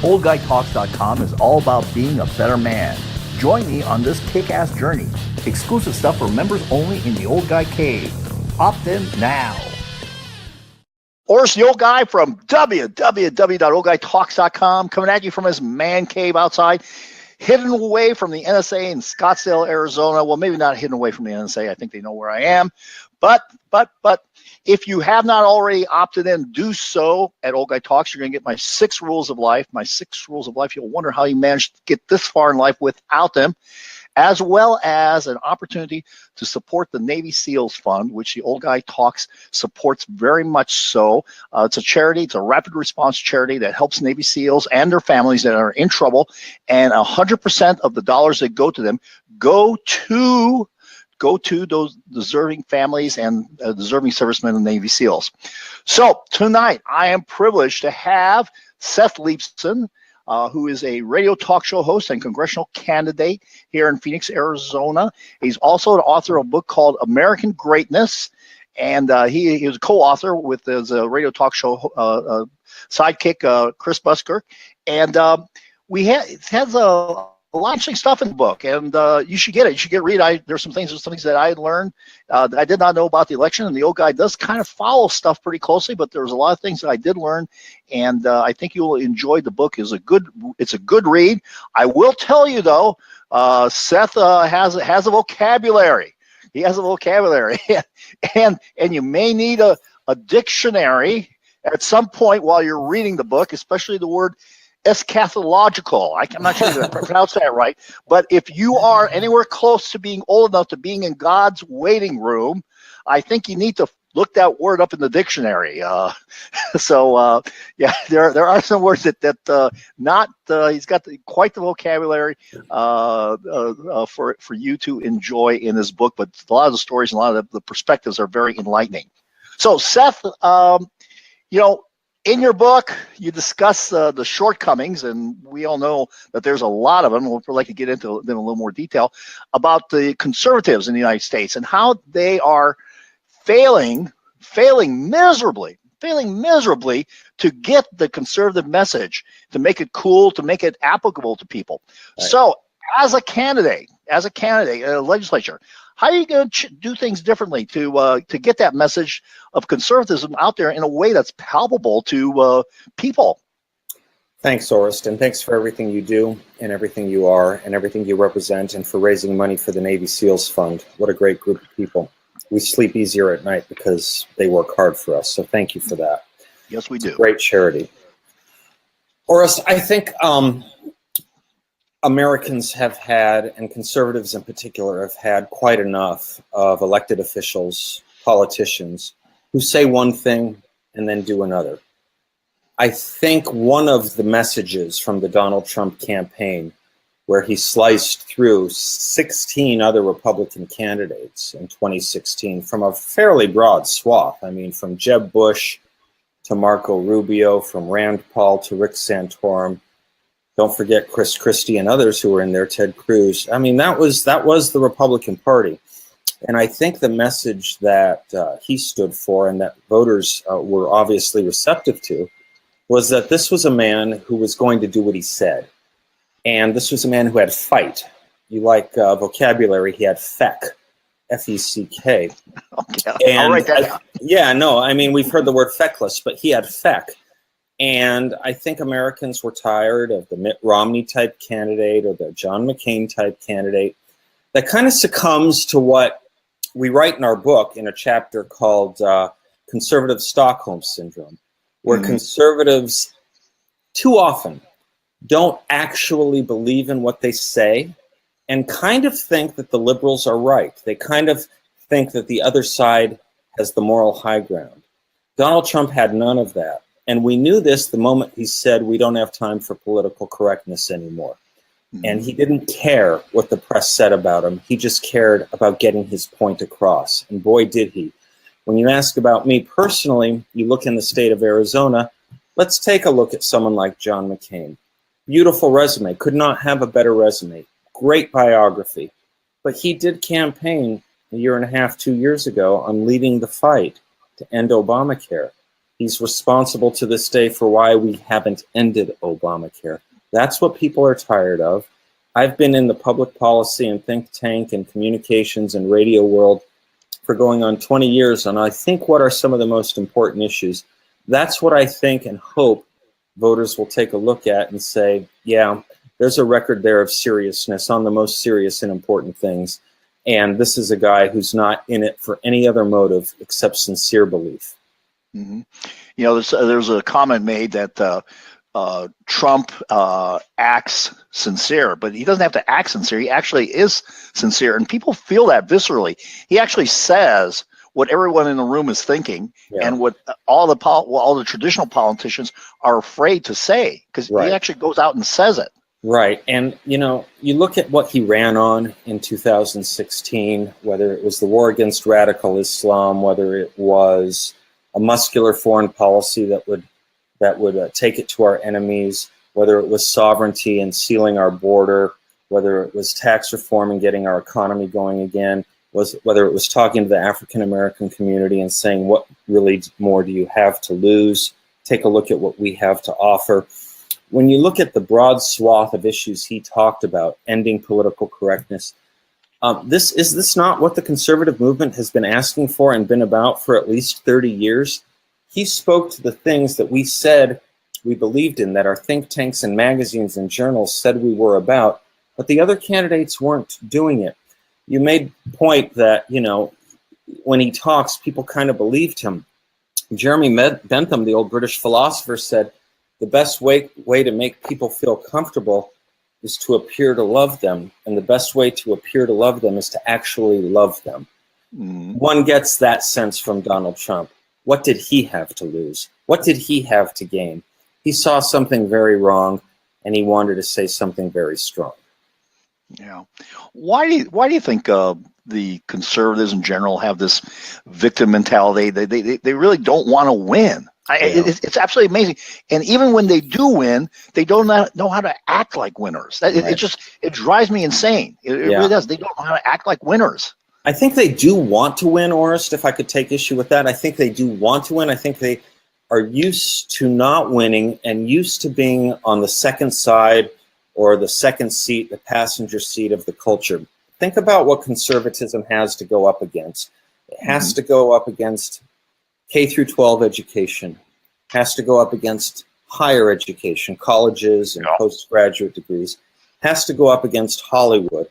OldGuyTalks.com is all about being a better man. Join me on this kick-ass journey. Exclusive stuff for members only in the Old Guy Cave. Opt in now. Orest, the old guy from www.oldguytalks.com, coming at you from his man cave outside, hidden away from the NSA in Scottsdale, Arizona. Well, maybe not hidden away from the NSA. I think they know where I am. But if you have not already opted in, do so at Old Guy Talks. You're going to get my 6 rules of life. My 6 rules of life. You'll wonder how you managed to get this far in life without them, as well as an opportunity to support the Navy SEALs Fund, which the Old Guy Talks supports very much so. It's a charity. It's a rapid response charity that helps Navy SEALs and their families that are in trouble, and 100% of the dollars that go to them go to those deserving families and deserving servicemen and Navy SEALs. So tonight, I am privileged to have Seth Leibsohn, who is a radio talk show host and congressional candidate here in Phoenix, Arizona. He's also the author of a book called American Greatness, and he was a co-author with his radio talk show sidekick, Chris Busker. And it has a lot of interesting stuff in the book, and you should get it. You should read. There's some things that I learned that I did not know about the election, and the old guy does kind of follow stuff pretty closely, but there's a lot of things that I did learn, and I think you will enjoy the book. It's a good read. I will tell you though, Seth has a vocabulary. He has a vocabulary, and you may need a dictionary at some point while you're reading the book, especially the word eschatological. I'm not sure if I pronounced that right, but if you are anywhere close to being old enough to being in God's waiting room, I think you need to look that word up in the dictionary. Yeah, there are some words that he's got quite the vocabulary for you to enjoy in this book, but a lot of the stories and a lot of the perspectives are very enlightening. So Seth, in your book, you discuss the shortcomings, and we all know that there's a lot of them. We'd like to get into them in a little more detail about the conservatives in the United States and how they are failing miserably to get the conservative message, to make it cool, to make it applicable to people. Right. So, as a candidate, legislature, how are you going to do things differently to get that message of conservatism out there in a way that's palpable to people? Thanks, Orest, and thanks for everything you do and everything you are and everything you represent, and for raising money for the Navy SEALs Fund. What a great group of people. We sleep easier at night because they work hard for us, so thank you for that. Yes, we do. It's a great charity. Orest, I think Americans have had, and conservatives in particular, have had quite enough of elected officials, politicians, who say one thing and then do another. I think one of the messages from the Donald Trump campaign, where he sliced through 16 other Republican candidates in 2016 from a fairly broad swath. I mean, from Jeb Bush to Marco Rubio, from Rand Paul to Rick Santorum. Don't forget Chris Christie and others who were in there, Ted Cruz. I mean, that was the Republican Party. And I think the message that he stood for and that voters were obviously receptive to was that this was a man who was going to do what he said. And this was a man who had fight. You like vocabulary, he had feck, F-E-C-K. Okay, I'll write that down. Yeah, no, I mean, we've heard the word feckless, but he had feck. And I think Americans were tired of the Mitt Romney type candidate or the John McCain type candidate that kind of succumbs to what we write in our book in a chapter called Conservative Stockholm Syndrome, where conservatives too often don't actually believe in what they say and kind of think that the liberals are right. They kind of think that the other side has the moral high ground. Donald Trump had none of that. And we knew this the moment he said, we don't have time for political correctness anymore. And he didn't care what the press said about him. He just cared about getting his point across. And boy, did he. When you ask about me personally, you look in the state of Arizona, let's take a look at someone like John McCain. Beautiful resume, could not have a better resume. Great biography. But he did campaign a year and a half, 2 years ago on leading the fight to end Obamacare. He's responsible to this day for why we haven't ended Obamacare. That's what people are tired of. I've been in the public policy and think tank and communications and radio world for going on 20 years, and I think what are some of the most important issues. That's what I think and hope voters will take a look at and say, yeah, there's a record there of seriousness on the most serious and important things. And this is a guy who's not in it for any other motive except sincere belief. Mm-hmm. You know, there's a comment made that Trump acts sincere, but he doesn't have to act sincere. He actually is sincere, and people feel that viscerally. He actually says what everyone in the room is thinking, and what all the traditional politicians are afraid to say, because he actually goes out and says it. Right. And, you know, you look at what he ran on in 2016, whether it was the war against radical Islam, whether it was a muscular foreign policy that would take it to our enemies, whether it was sovereignty and sealing our border, whether it was tax reform and getting our economy going again, whether it was talking to the African-American community and saying, what really more do you have to lose? Take a look at what we have to offer. When you look at the broad swath of issues he talked about, ending political correctness, is this not what the conservative movement has been asking for and been about for at least 30 years? He spoke to the things that we said we believed in, that our think tanks and magazines and journals said we were about, but the other candidates weren't doing it. You made the point that, you know, when he talks, people kind of believed him. Jeremy Bentham, the old British philosopher, said, the best way to make people feel comfortable is to appear to love them. And the best way to appear to love them is to actually love them. One gets that sense from Donald Trump. What did he have to lose? What did he have to gain? He saw something very wrong, and he wanted to say something very strong. Yeah. Why do you think the conservatives in general have this victim mentality? They really don't want to win. It's absolutely amazing. And even when they do win, they don't know how to act like winners. It drives me insane. It really does. They don't know how to act like winners. I think they do want to win, Orest, if I could take issue with that. I think they do want to win. I think they are used to not winning and used to being on the second side or the second seat, the passenger seat of the culture. Think about what conservatism has to go up against. It has to go up against K through 12 education, has to go up against higher education, colleges and postgraduate degrees, has to go up against Hollywood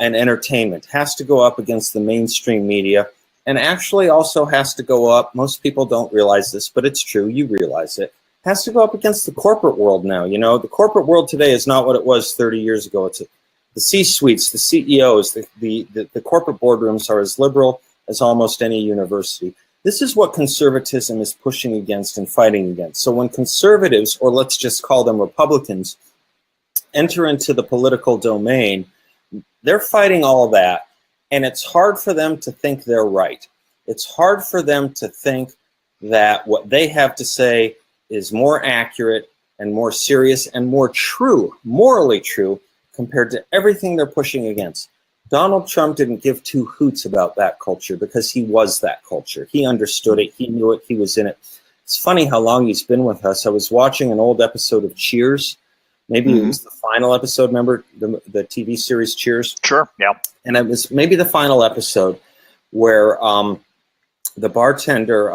and entertainment, has to go up against the mainstream media, and actually also has to go up, most people don't realize this, but it's true, you realize it, has to go up against the corporate world now. You know, the corporate world today is not what it was 30 years ago. It's the C-suites, the CEOs, the corporate boardrooms are as liberal as almost any university. This is what conservatism is pushing against and fighting against. So when conservatives, or let's just call them Republicans, enter into the political domain, they're fighting all of that, and it's hard for them to think they're right. It's hard for them to think that what they have to say is more accurate and more serious and more true, morally true, compared to everything they're pushing against. Donald Trump didn't give two hoots about that culture because he was that culture. He understood it. He knew it. He was in it. It's funny how long he's been with us. I was watching an old episode of Cheers. Maybe it was the final episode. Remember the TV series Cheers? Sure, yeah. And it was maybe the final episode where the bartender,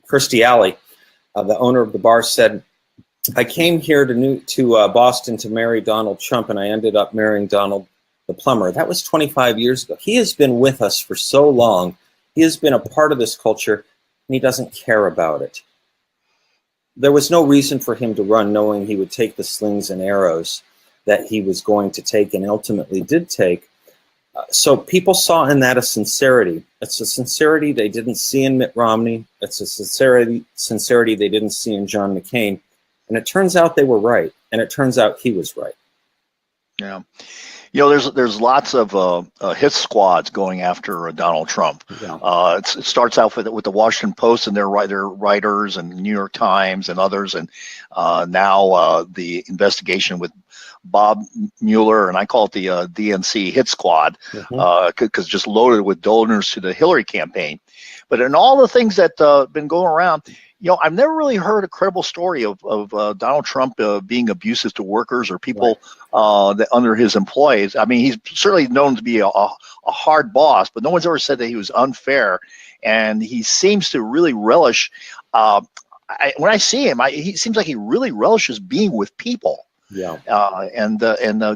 Kirstie Alley, the owner of the bar, said, I came here to Boston to marry Donald Trump, and I ended up marrying Donald the plumber. That was 25 years ago. He has been with us for so long. He has been a part of this culture, and he doesn't care about it. There was no reason for him to run knowing he would take the slings and arrows that he was going to take and ultimately did take. So people saw in that a sincerity. It's a sincerity they didn't see in Mitt Romney. It's a sincerity they didn't see in John McCain. And it turns out they were right. And it turns out he was right. Yeah. There's lots of hit squads going after Donald Trump. Yeah. It starts out with the Washington Post and their writers, and New York Times and others, and now the investigation with Bob Mueller, and I call it the DNC hit squad, because just loaded with donors to the Hillary campaign. But in all the things that been going around, I've never really heard a credible story of Donald Trump being abusive to workers or people that under his employees. I mean, he's certainly known to be a hard boss, but no one's ever said that he was unfair. And he seems to really relish. When I see him, he seems like he really relishes being with people. Yeah. And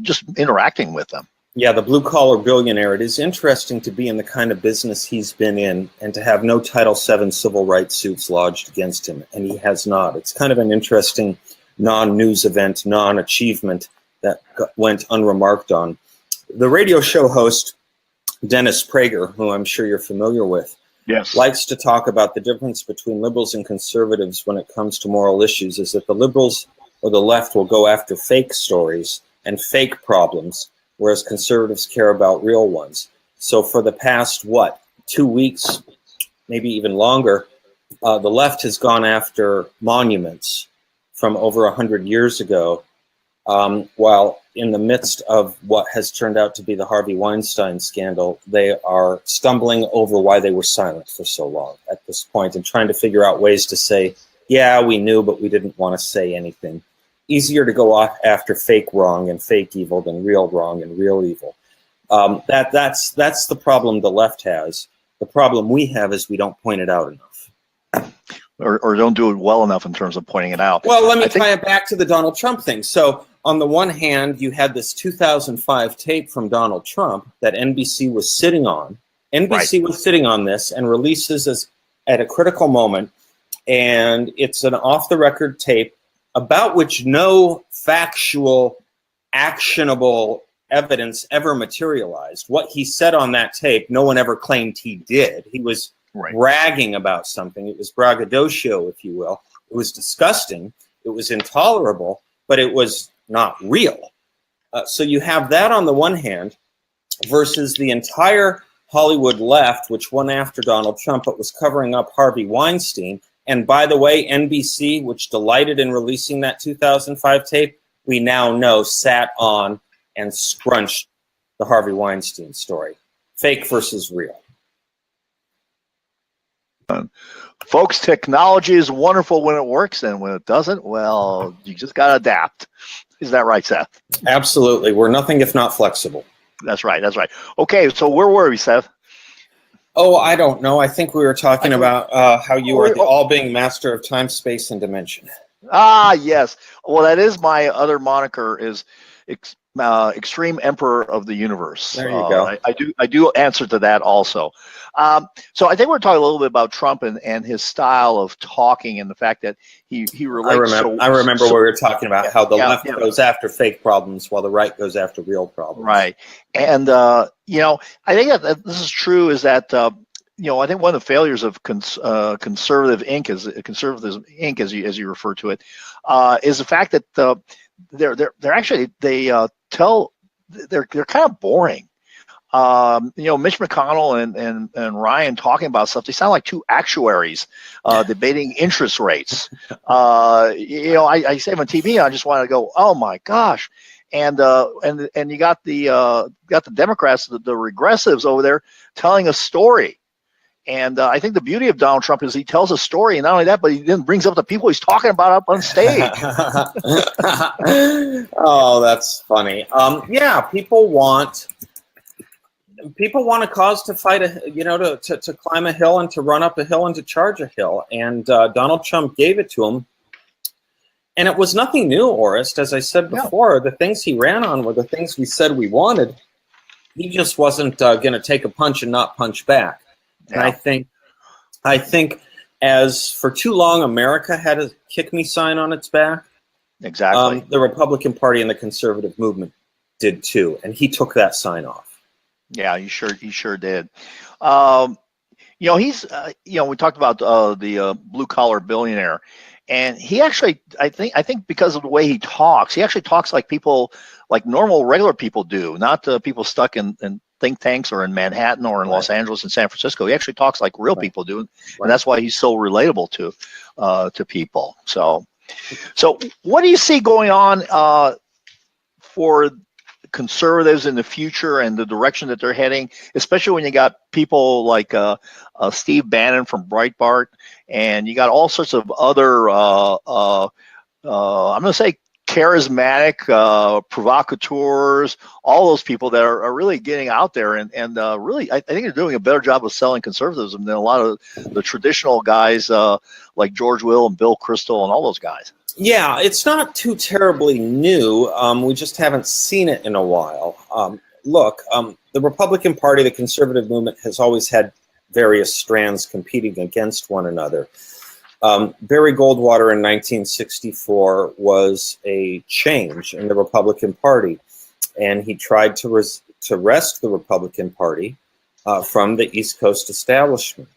just interacting with them. Yeah, the blue-collar billionaire. It is interesting to be in the kind of business he's been in and to have no Title VII civil rights suits lodged against him, and he has not. It's kind of an interesting non-news event, non-achievement that went unremarked on. The radio show host, Dennis Prager, who I'm sure you're familiar with, yes, likes to talk about the difference between liberals and conservatives when it comes to moral issues, is that the liberals or the left will go after fake stories and fake problems, whereas conservatives care about real ones. So for the past, 2 weeks, maybe even longer, the left has gone after monuments from over 100 years ago, while in the midst of what has turned out to be the Harvey Weinstein scandal, they are stumbling over why they were silent for so long at this point and trying to figure out ways to say, yeah, we knew, but we didn't want to say anything. Easier to go after fake wrong and fake evil than real wrong and real evil. That's the problem the left has. The problem we have is we don't point it out enough. Or don't do it well enough in terms of pointing it out. Well, let me tie it back to the Donald Trump thing. So on the one hand, you had this 2005 tape from Donald Trump that NBC was sitting on. NBC was sitting on this and releases at a critical moment, and it's an off-the-record tape about which no factual, actionable evidence ever materialized. What he said on that tape, no one ever claimed he did. He was bragging about something. It was braggadocio, if you will. It was disgusting. It was intolerable, but it was not real. So you have that on the one hand versus the entire Hollywood left, which went after Donald Trump, but was covering up Harvey Weinstein. And by the way, NBC, which delighted in releasing that 2005 tape, we now know sat on and scrunched the Harvey Weinstein story. Fake versus real. Folks, technology is wonderful when it works, and when it doesn't, well, you just got to adapt. Is that right, Seth? Absolutely. We're nothing if not flexible. That's right. That's right. Okay, so where were we, Seth? Oh, I don't know. I think we were talking about how you are the all-being master of time, space, and dimension. Ah, yes. Well, that is my other moniker, is Extreme Emperor of the Universe. There you go. I do answer to that also. So I think we're talking a little bit about Trump and his style of talking and the fact that he relates. I remember we were talking about how the left goes after fake problems while the right goes after real problems. Right. And, I think that this is true, is that, I think one of the failures of Conservative Inc., Conservatism Inc., as you refer to it, is the fact that they're actually they're kind of boring. Mitch McConnell and Ryan talking about stuff, they sound like two actuaries debating interest rates. I say them on TV, and I just want to go, oh my gosh. And you got the Democrats, the regressives over there telling a story. And I think the beauty of Donald Trump is he tells a story, and not only that, but he then brings up the people he's talking about up on stage. Oh, that's funny. People want a cause to fight to climb a hill and to run up a hill and to charge a hill. And Donald Trump gave it to him. And it was nothing new, Orest. As I said before, the things he ran on were the things we said we wanted. He just wasn't going to take a punch and not punch back. And I think as for too long, America had a kick me sign on its back. Exactly. The Republican Party and the conservative movement did too. And he took that sign off. Yeah, he sure did. He's, we talked about the blue collar billionaire, And he actually, I think because of the way he talks, he actually talks like people, like normal, regular people do, not people stuck in think tanks or in Manhattan or in Los Angeles and San Francisco. He actually talks like real people do, and that's why he's so relatable to people. So what do you see going on for conservatives in the future and the direction that they're heading, especially when you got people like Steve Bannon from Breitbart, and you got all sorts of other, I'm going to say charismatic provocateurs, all those people that are really getting out there and really, I think they're doing a better job of selling conservatism than a lot of the traditional guys like George Will and Bill Kristol and all those guys. Yeah, it's not too terribly new. We just haven't seen it in a while. Look, the Republican Party, the conservative movement, has always had various strands competing against one another. Barry Goldwater in 1964 was a change in the Republican Party, and he tried to wrest the Republican Party from the East Coast establishment.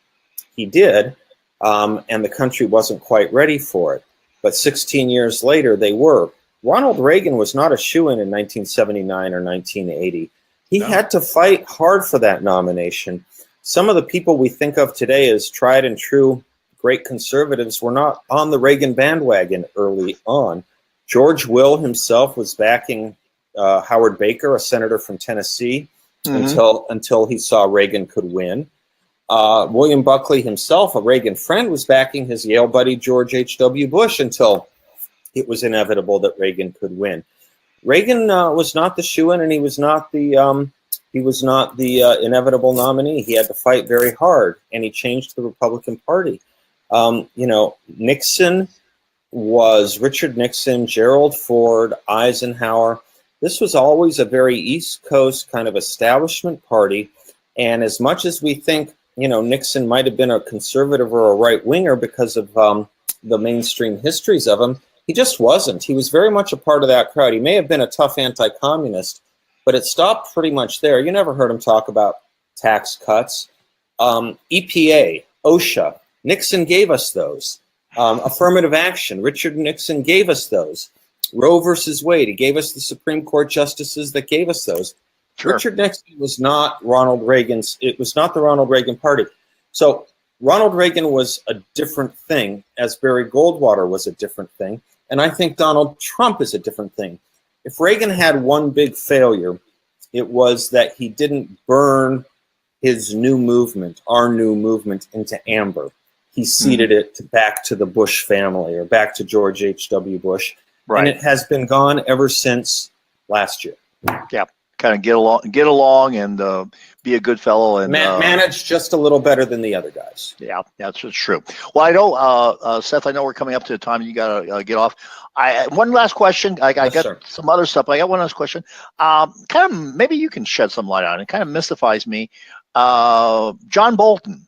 He did, and the country wasn't quite ready for it. But 16 years later, they were. Ronald Reagan was not a shoo-in in 1979 or 1980. He had to fight hard for that nomination. Some of the people we think of today as tried and true great conservatives were not on the Reagan bandwagon early on. George Will himself was backing Howard Baker, a senator from Tennessee, until he saw Reagan could win. William Buckley himself, a Reagan friend, was backing his Yale buddy George H.W. Bush until it was inevitable that Reagan could win. Reagan was not the shoo-in, and he was not the inevitable nominee. He had to fight very hard, and he changed the Republican Party. Nixon was Richard Nixon, Gerald Ford, Eisenhower. This was always a very East Coast kind of establishment party, and as much as we think Nixon might have been a conservative or a right-winger because of the mainstream histories of him, he just wasn't. He was very much a part of that crowd. He may have been a tough anti-communist, but it stopped pretty much there. You never heard him talk about tax cuts. EPA, OSHA, Nixon gave us those. Affirmative action, Richard Nixon gave us those. Roe versus Wade, he gave us the Supreme Court justices that gave us those. Sure. Richard Nixon was not Ronald Reagan's. It was not the Ronald Reagan Party. So Ronald Reagan was a different thing, as Barry Goldwater was a different thing, and I think Donald Trump is a different thing. If Reagan had one big failure, it was that he didn't burn his new movement, our new movement, into amber. He ceded it back to the Bush family or back to George H.W. Bush, and it has been gone ever since last year. Yeah. Kind of get along, and be a good fellow, and manage just a little better than the other guys. Yeah, that's true. Well, I know, Seth. I know we're coming up to the time you got to get off. One last question. I got some other stuff. I got one last question. Kind of maybe you can shed some light on it. It kind of mystifies me. John Bolton.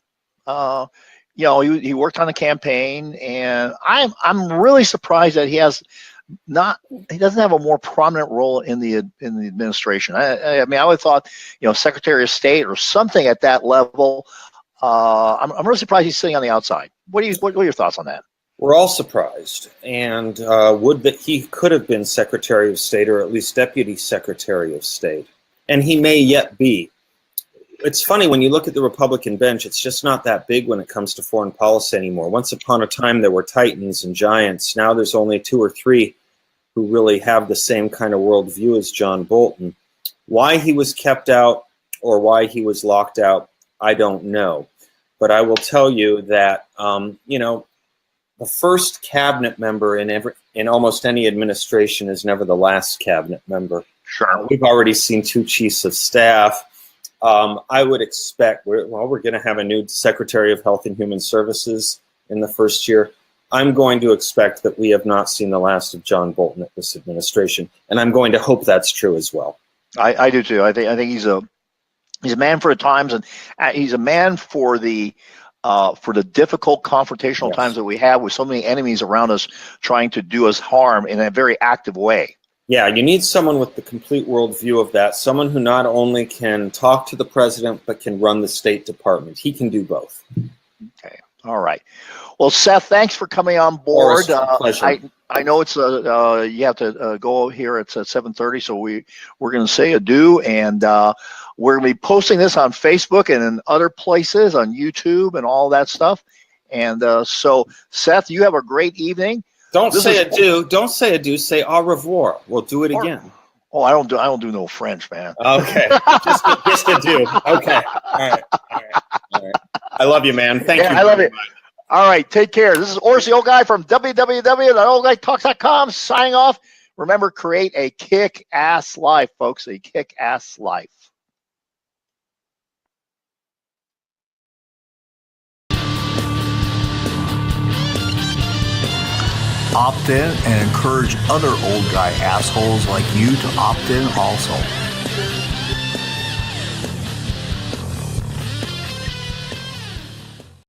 He worked on the campaign, and I'm really surprised that he doesn't have a more prominent role in the administration. I mean, I would have thought, Secretary of State or something at that level. I'm really surprised he's sitting on the outside. What are your thoughts on that? We're all surprised, and would that he could have been Secretary of State or at least Deputy Secretary of State, and he may yet be. It's funny, when you look at the Republican bench, it's just not that big when it comes to foreign policy anymore. Once upon a time, there were titans and giants. Now there's only 2 or 3 who really have the same kind of worldview as John Bolton. Why he was kept out or why he was locked out, I don't know. But I will tell you that, the first cabinet member in almost any administration is never the last cabinet member. Sure. We've already seen 2 chiefs of staff. I would expect, we're going to have a new Secretary of Health and Human Services in the first year. I'm going to expect that we have not seen the last of John Bolton at this administration, and I'm going to hope that's true as well. I do too. I think he's a man for the times, and he's a man for the difficult confrontational times that we have with so many enemies around us trying to do us harm in a very active way. Yeah, you need someone with the complete worldview of that, someone who not only can talk to the president, but can run the State Department. He can do both. Okay. All right. Well, Seth, thanks for coming on board. Orest, pleasure. I know it's you have to go here at 7:30, so we're going to say adieu, and we're going to be posting this on Facebook and in other places on YouTube and all that stuff. And so, Seth, you have a great evening. Don't say adieu. Don't say adieu. Say au revoir. We'll do it again. Oh, I don't do no French, man. Okay, just adieu. Okay, all right. I love you, man. Thank you. I love it. All right, take care. This is Orest, the old guy from www.oldguytalks.com signing off. Remember, create a kick-ass life, folks. A kick-ass life. Opt in and encourage other old guy assholes like you to opt in also.